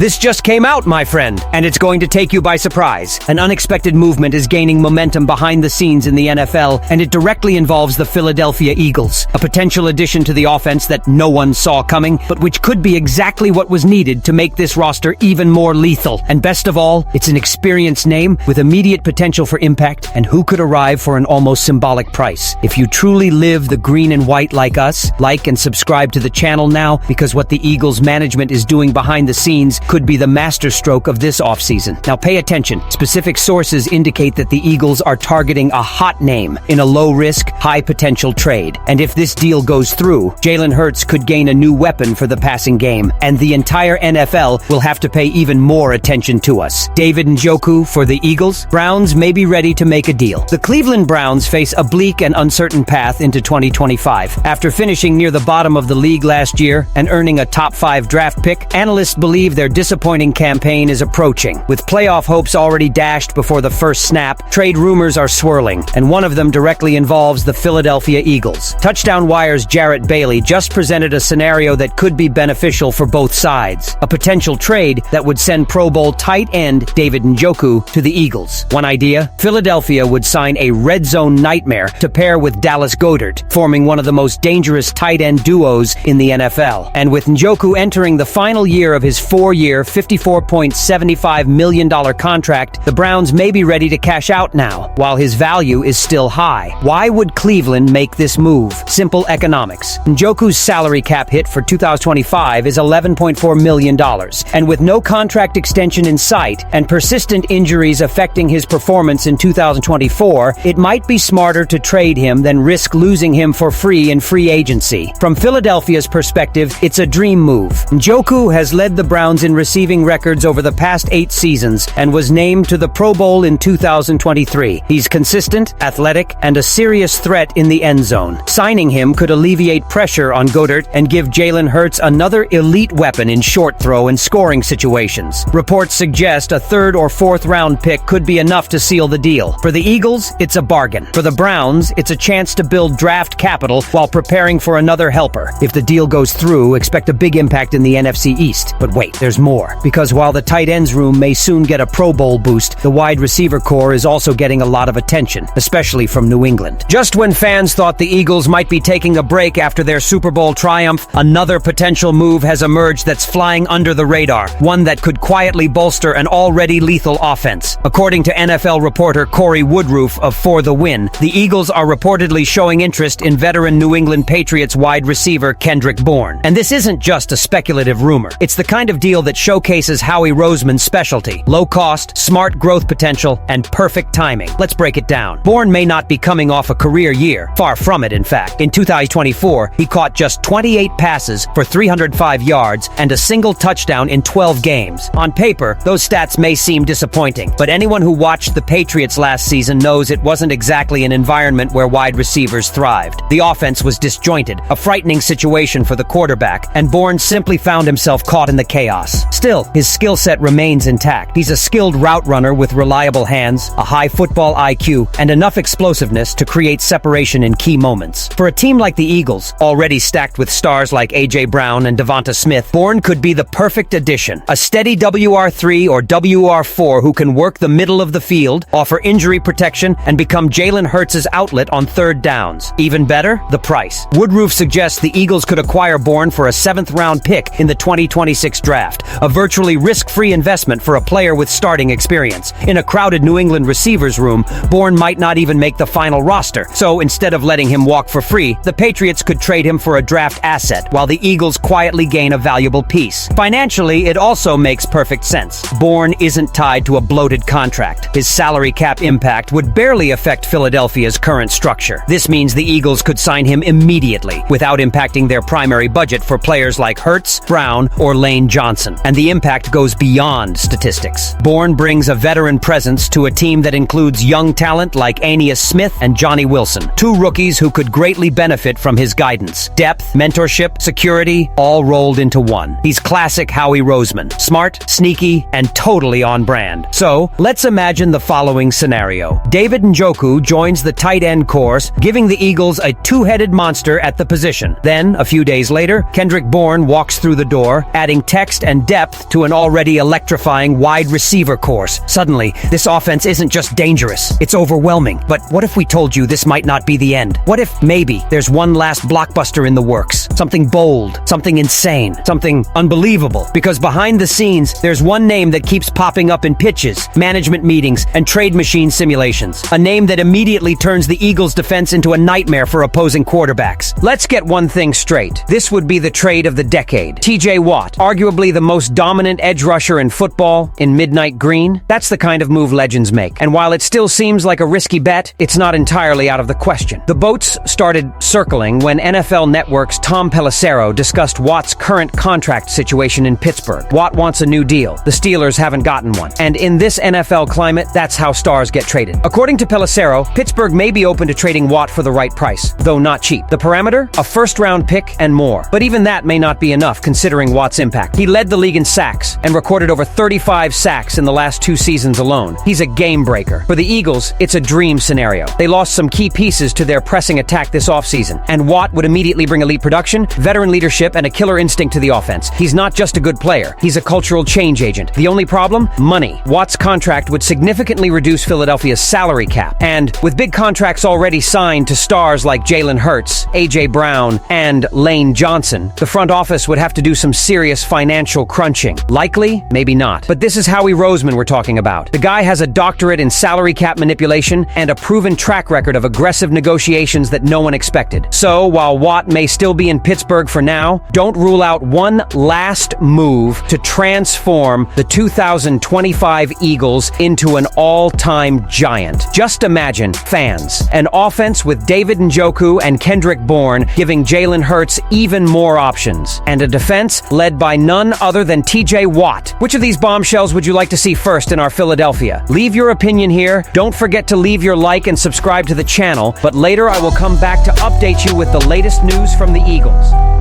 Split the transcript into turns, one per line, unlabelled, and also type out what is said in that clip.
This just came out, my friend, and it's going to take you by surprise. An unexpected movement is gaining momentum behind the scenes in the NFL, and it directly involves the Philadelphia Eagles, a potential addition to the offense that no one saw coming, but which could be exactly what was needed to make this roster even more lethal. And best of all, it's an experienced name with immediate potential for impact, and who could arrive for an almost symbolic price. If you truly live the green and white like us, like and subscribe to the channel now, because what the Eagles management is doing behind the scenes could be the masterstroke of this offseason. Now pay attention. Specific sources indicate that the Eagles are targeting a hot name in a low-risk, high-potential trade. And if this deal goes through, Jalen Hurts could gain a new weapon for the passing game, and the entire NFL will have to pay even more attention to us. David Njoku for the Eagles. Browns may be ready to make a deal. The Cleveland Browns face a bleak and uncertain path into 2025. After finishing near the bottom of the league last year and earning a top 5 draft pick, analysts believe their disappointing campaign is approaching. With playoff hopes already dashed before the first snap, trade rumors are swirling, and one of them directly involves the Philadelphia Eagles. Touchdown Wire's Jarrett Bailey just presented a scenario that could be beneficial for both sides. A potential trade that would send Pro Bowl tight end David Njoku to the Eagles. One idea? Philadelphia would sign a red zone nightmare to pair with Dallas Goedert, forming one of the most dangerous tight end duos in the NFL. And with Njoku entering the final year of his 4-year, $54.75 million contract, the Browns may be ready to cash out now, while his value is still high. Why would Cleveland make this move? Simple economics. Njoku's salary cap hit for 2025 is $11.4 million, and with no contract extension in sight and persistent injuries affecting his performance in 2024, it might be smarter to trade him than risk losing him for free in free agency. From Philadelphia's perspective, it's a dream move. Njoku has led the Browns in receiving records over the past 8 seasons and was named to the Pro Bowl in 2023. He's consistent, athletic, and a serious threat in the end zone. Signing him could alleviate pressure on Goedert and give Jalen Hurts another elite weapon in short throw and scoring situations. Reports suggest a 3rd or 4th round pick could be enough to seal the deal. For the Eagles, it's a bargain. For the Browns, it's a chance to build draft capital while preparing for another helper. If the deal goes through, expect a big impact in the NFC East. But wait, there's more. Because while the tight ends room may soon get a Pro Bowl boost, the wide receiver core is also getting a lot of attention, especially from New England. Just when fans thought the Eagles might be taking a break after their Super Bowl triumph, another potential move has emerged that's flying under the radar, one that could quietly bolster an already lethal offense. According to NFL reporter Corey Woodruff of For the Win, the Eagles are reportedly showing interest in veteran New England Patriots wide receiver Kendrick Bourne. And this isn't just a speculative rumor. It's the kind of deal that showcases Howie Roseman's specialty: low cost, smart growth potential, and perfect timing. Let's break it down. Bourne may not be coming off a career year. Far from it, in fact. In 2024, he caught just 28 passes for 305 yards and a single touchdown in 12 games. On paper, those stats may seem disappointing, but anyone who watched the Patriots last season knows it wasn't exactly an environment where wide receivers thrived. The offense was disjointed, a frightening situation for the quarterback, and Bourne simply found himself caught in the chaos. Still, his skill set remains intact. He's a skilled route runner with reliable hands, a high football IQ, and enough explosiveness to create separation in key moments. For a team like the Eagles, already stacked with stars like A.J. Brown and Devonta Smith, Bourne could be the perfect addition. A steady WR3 or WR4 who can work the middle of the field, offer injury protection, and become Jalen Hurts' outlet on 3rd downs. Even better, the price. Woodruff suggests the Eagles could acquire Bourne for a 7th-round pick in the 2026 draft, a virtually risk-free investment for a player with starting experience. In a crowded New England receivers room, Bourne might not even make the final roster, so instead of letting him walk for free, the Patriots could trade him for a draft asset, while the Eagles quietly gain a valuable piece. Financially, it also makes perfect sense. Bourne isn't tied to a bloated contract. His salary cap impact would barely affect Philadelphia's current structure. This means the Eagles could sign him immediately, without impacting their primary budget for players like Hurts, Brown, or Lane Johnson. And the impact goes beyond statistics. Bourne brings a veteran presence to a team that includes young talent like Aeneas Smith and Johnny Wilson, 2 rookies who could greatly benefit from his guidance. Depth, mentorship, security, all rolled into one. He's classic Howie Roseman. Smart, sneaky, and totally on brand. So, let's imagine the following scenario. David Njoku joins the tight end course, giving the Eagles a 2-headed monster at the position. Then, a few days later, Kendrick Bourne walks through the door, adding text and depth to an already electrifying wide receiver course. Suddenly, this offense isn't just dangerous, it's overwhelming. But what if we told you this might not be the end? What if, maybe, there's one last blockbuster in the works? Something bold, something insane, something unbelievable. Because behind the scenes, there's one name that keeps popping up in pitches, management meetings, and trade machine simulations. A name that immediately turns the Eagles' defense into a nightmare for opposing quarterbacks. Let's get one thing straight. This would be the trade of the decade. TJ Watt, arguably the most dominant edge rusher in football, in midnight green. That's the kind of move legends make. And while it still seems like a risky bet, it's not entirely out of the question. The boats started circling when NFL Network's Tom Pelissero discussed Watt's current contract situation in Pittsburgh. Watt wants a new deal. The Steelers haven't gotten one. And in this NFL climate, that's how stars get traded. According to Pelissero, Pittsburgh may be open to trading Watt for the right price, though not cheap. The parameter? A first-round pick and more. But even that may not be enough considering Watt's impact. He led the league in sacks and recorded over 35 sacks in the last 2 seasons alone. He's a game breaker. For the Eagles, it's a dream scenario. They lost some key pieces to their pressing attack this offseason, and Watt would immediately bring elite production, veteran leadership, and a killer instinct to the offense. He's not just a good player. He's a cultural change agent. The only problem? Money. Watt's contract would significantly reduce Philadelphia's salary cap. And with big contracts already signed to stars like Jalen Hurts, A.J. Brown, and Lane Johnson, the front office would have to do some serious financial crunching. Likely? Maybe not. But this is Howie Roseman we're talking about. The guy has a doctorate in salary cap manipulation and a proven track record of aggressive negotiations that no one expected. So, while Watt may still be in Pittsburgh for now, don't rule out one last move to transform the 2025 Eagles into an all-time giant. Just imagine, fans, an offense with David Njoku and Kendrick Bourne giving Jalen Hurts even more options, and a defense led by none other than TJ Watt. Which of these bombshells would you like to see first in our Philadelphia? Leave your opinion here. Don't forget to leave your like and subscribe to the channel, but later I will come back to update you with the latest news from the Eagles.